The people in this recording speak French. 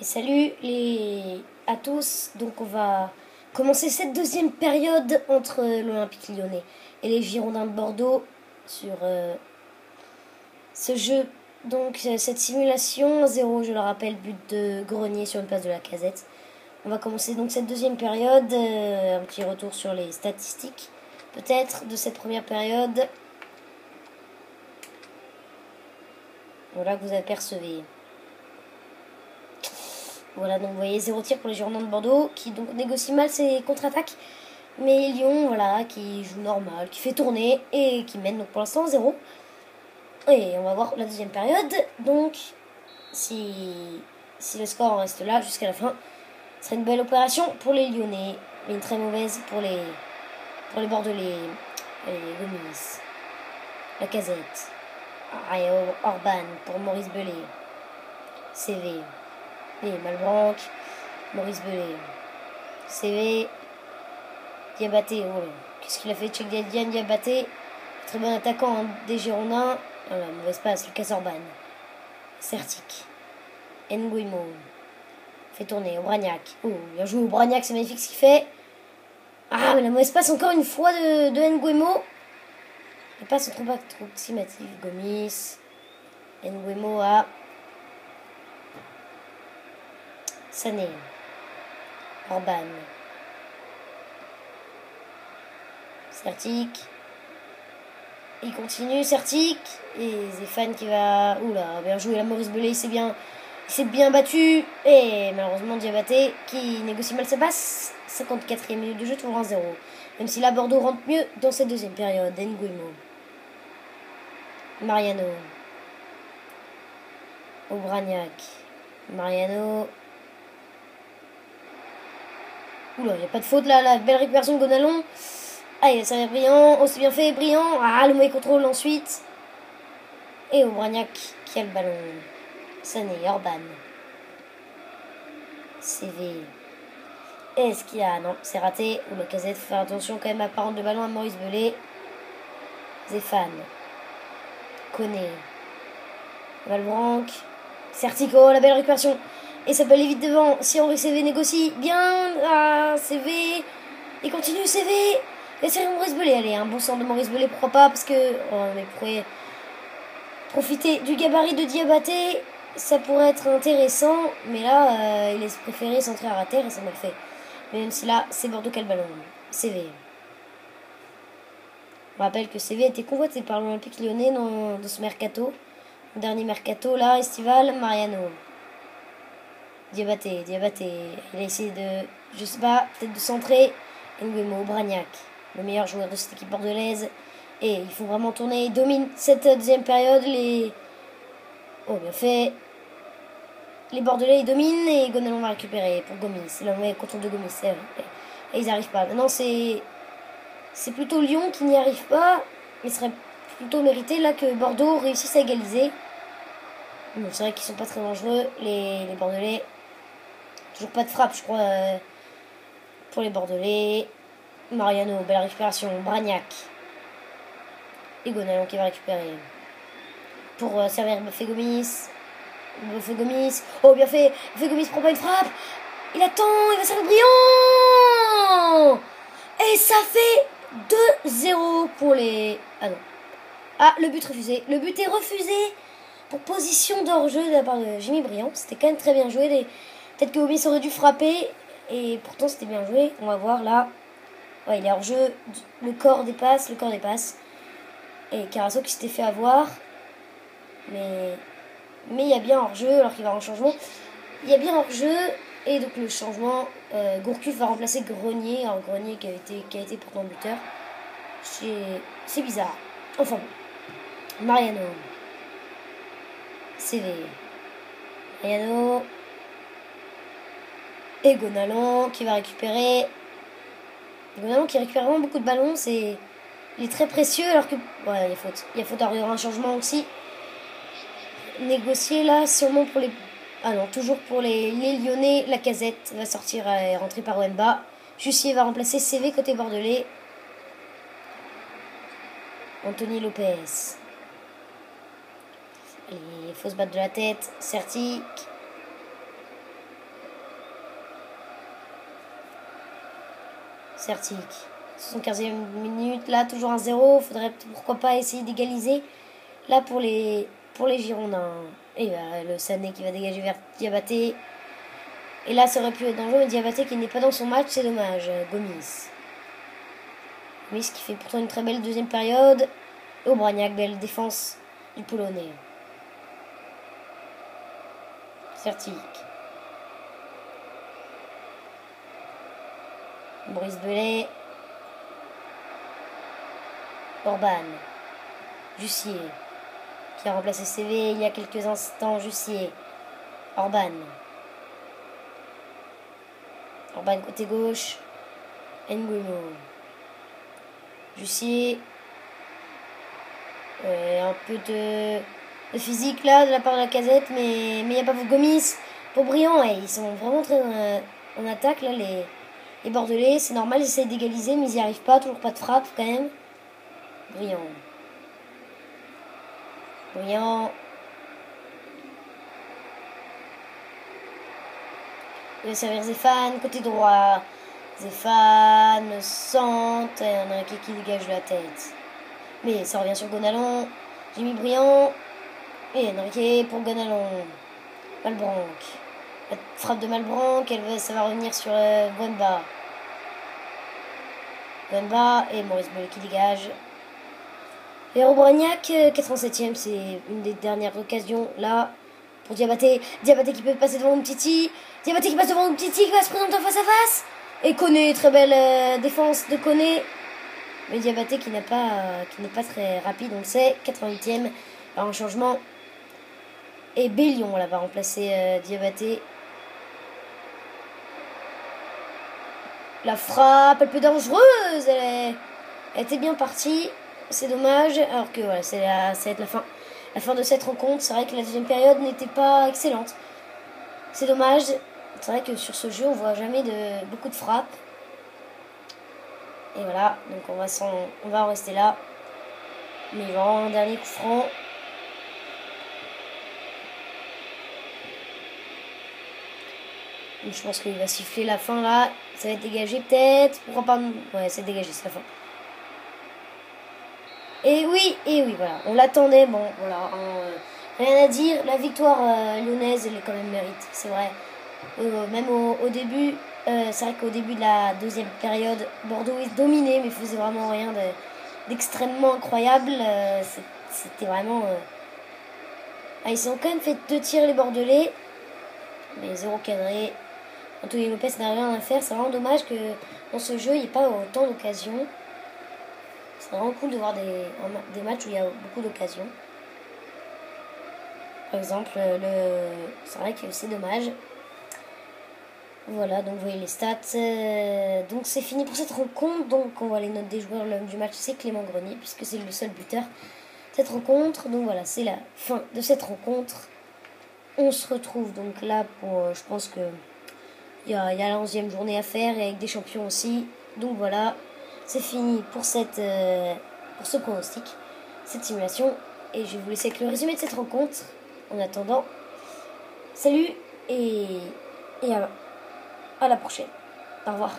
Et salut à tous, donc on va commencer cette deuxième période entre l'Olympique Lyonnais et les Girondins de Bordeaux sur ce jeu. Donc cette simulation 0, je le rappelle, but de Grenier sur une passe de Lacazette. On va commencer donc cette deuxième période, un petit retour sur les statistiques peut-être de cette première période. Voilà que vous apercevez. Voilà, donc vous voyez 0 tir pour les Girondins de Bordeaux qui donc négocient mal ses contre-attaques. Mais Lyon, voilà, qui joue normal, qui fait tourner et qui mène donc pour l'instant 0. Et on va voir la deuxième période. Donc, si le score reste là jusqu'à la fin, ce serait une belle opération pour les Lyonnais, mais une très mauvaise pour les Bordelais. Les Gomis, Lacazette, Orban pour Maurice Belay, CV. Et Malbranc, Maurice Belay, CV, Diabaté, oh là, qu'est-ce qu'il a fait Tchèque Diabaté, très bon attaquant des Girondins, voilà, mauvaise passe, Lucas Orban, Certic, Nguimo, fait tourner, Obraniak, oh, bien joué Obraniak, c'est magnifique ce qu'il fait, ah mais la mauvaise passe encore une fois de Nguimo, les passes sont trop approximatives, Gomis, Nguimo à Sané, Orban, Certic, il continue Certic, et Zéphane qui va, oula, bien joué, la Maurice Belay, il s'est bien battu, et malheureusement Diabaté qui négocie mal sa passe, 54e minute de jeu, toujours 1-0, même si là Bordeaux rentre mieux dans cette deuxième période. Nguimo, Mariano, Obraniak, Mariano, oula, il n'y a pas de faute là, la belle récupération de Gonalon. Allez, ça va brillant, aussi bien fait, brillant. Ah, le mauvais contrôle ensuite. Et Obraniak qui a le ballon. Sané, Orban. CV. Est-ce qu'il y a... Non, c'est raté. Ou Lacazette, faut faire attention quand même à pas rendre le ballon à Maurice Belay. Zéphane. Koné. Malbranc. Certico, la belle récupération. Et ça peut aller vite devant. Si Henri CV négocie bien. Ah, CV. Il continue, CV. Et c'est Maurice Belay, allez, un bon centre de Maurice Belay, pourquoi pas, parce que on pourrait profiter du gabarit de Diabaté, ça pourrait être intéressant, mais là, il est préféré centrer à terre et ça m'a fait. Mais même si là, c'est Bordeaux qui a le ballon. CV. On rappelle que CV a été convoité par l'Olympique Lyonnais dans ce mercato. Le dernier mercato, là, estival, Mariano. Diabaté. Il a essayé de, je sais pas, peut-être de centrer. Nguemo, Bragnac, le meilleur joueur de cette équipe bordelaise. Et il faut vraiment tourner. Il domine cette deuxième période. Oh, bien fait. Les Bordelais, ils dominent et Gonalon va récupérer pour Gomis. C'est le mauvais contrôle de Gomis. Et ils n'y arrivent pas. Maintenant, c'est plutôt Lyon qui n'y arrive pas. Il serait plutôt mérité là que Bordeaux réussisse à égaliser. Bon, c'est vrai qu'ils sont pas très dangereux, les Bordelais. Toujours pas de frappe, je crois, pour les Bordelais. Mariano, belle récupération. Bragnac. Et Gonalon qui va récupérer. Pour servir Buffet Gomis. Oh, bien fait. Buffet Gomis prend pas une frappe. Il attend, il va servir brillant. Et ça fait 2-0 pour les... Ah non. Ah, le but refusé. Le but est refusé pour position d'hors-jeu de la part de Jimmy Briand. C'était quand même très bien joué. Peut-être que Gomis aurait dû frapper. Et pourtant, c'était bien joué. On va voir là. Ouais, il est hors-jeu. Le corps dépasse. Et Carasso qui s'était fait avoir. Mais il y a bien hors-jeu alors qu'il va en changement. Il y a bien hors-jeu. Et donc le changement, Gourcuff va remplacer Grenier. Alors Grenier qui a été pourtant buteur. C'est bizarre. Enfin bon. Mariano. CV. Mariano. Et Gonalon qui va récupérer. Gonalon qui récupère vraiment beaucoup de ballons. Il est très précieux alors que... Ouais, il y a faute. Il y aura un changement aussi. Négocié là, sûrement pour les... Ah non, toujours pour les Lyonnais. Lacazette va sortir et rentrer par Wemba. Jussier va remplacer CV côté bordelais. Anthony Lopez. Il faut se battre de la tête. Certic. Certic. 75e minute, là toujours 1-0. Faudrait pourquoi pas essayer d'égaliser. Là pour les Girondins. Et bah, le Sané qui va dégager vers Diabaté. Et là ça aurait pu être dangereux, mais Diabaté qui n'est pas dans son match, c'est dommage. Gomis. Gomis qui fait pourtant une très belle deuxième période. Et Obraniak, belle défense du Polonais. Certic. Boris Belay. Orban. Jussier. Qui a remplacé CV il y a quelques instants. Jussier. Orban. Orban côté gauche. Nguemo. Jussier. Un peu de physique là de la part de la Casette, mais il n'y a pas Gomis. Pour Briand, ils sont vraiment très en attaque là, les Bordelais. C'est normal, ils essayent d'égaliser, mais ils n'y arrivent pas. Toujours pas de frappe quand même. Briand. Il va servir Zéphane, côté droit. Zéphane, centre, et on a un qui dégage de la tête. Mais ça revient sur Gonalon. Jimmy Briand. Et Enrique pour Gonalon. Malbranc. La frappe de Malbranc, ça va revenir sur Wemba. Et Maurice Belay qui dégage. Et Obraniak, 87e, c'est une des dernières occasions là pour Diabaté. Diabaté qui peut passer devant Umtiti. Diabaté qui passe devant Umtiti, qui va se présenter en face à face. Et Koné, très belle défense de Koné. Mais Diabaté qui n'est pas très rapide, on le sait. 88e, alors un changement. Et Bellion là va remplacer Diabaté. La frappe, elle peut dangereuse. Elle était bien partie. C'est dommage. Alors que voilà, ça va être la fin de cette rencontre. C'est vrai que la deuxième période n'était pas excellente. C'est dommage. C'est vrai que sur ce jeu, on voit jamais beaucoup de frappes. Et voilà, donc on va en rester là. Mais il va y avoir un dernier coup franc. Donc je pense qu'il va siffler la fin là. Ça va être dégagé peut-être. Pourquoi pas? Ouais, c'est dégagé, c'est la fin. Et oui, voilà. On l'attendait. Bon, voilà. Rien à dire. La victoire lyonnaise, elle est quand même mérite. C'est vrai. Même au début, c'est vrai qu'au début de la deuxième période, Bordeaux est dominé, mais faisait vraiment rien d'extrêmement incroyable. C'était vraiment. Ils ont quand même fait 2 tirs les Bordelais, mais 0 cadré. Anthony Lopez n'a rien à faire. C'est vraiment dommage que dans ce jeu, il n'y ait pas autant d'occasions. C'est vraiment cool de voir des matchs où il y a beaucoup d'occasions. Par exemple, c'est vrai que c'est dommage. Voilà, donc vous voyez les stats. Donc c'est fini pour cette rencontre. Donc on voit les notes des joueurs. L'homme du match, c'est Clément Grenier, puisque c'est le seul buteur de cette rencontre. Donc voilà, c'est la fin de cette rencontre. On se retrouve donc là pour, je pense que il y a la 11e journée à faire, et avec des champions aussi. Donc voilà, c'est fini pour ce pronostic, cette simulation. Et je vais vous laisser avec le résumé de cette rencontre. En attendant, salut et à la prochaine. Au revoir.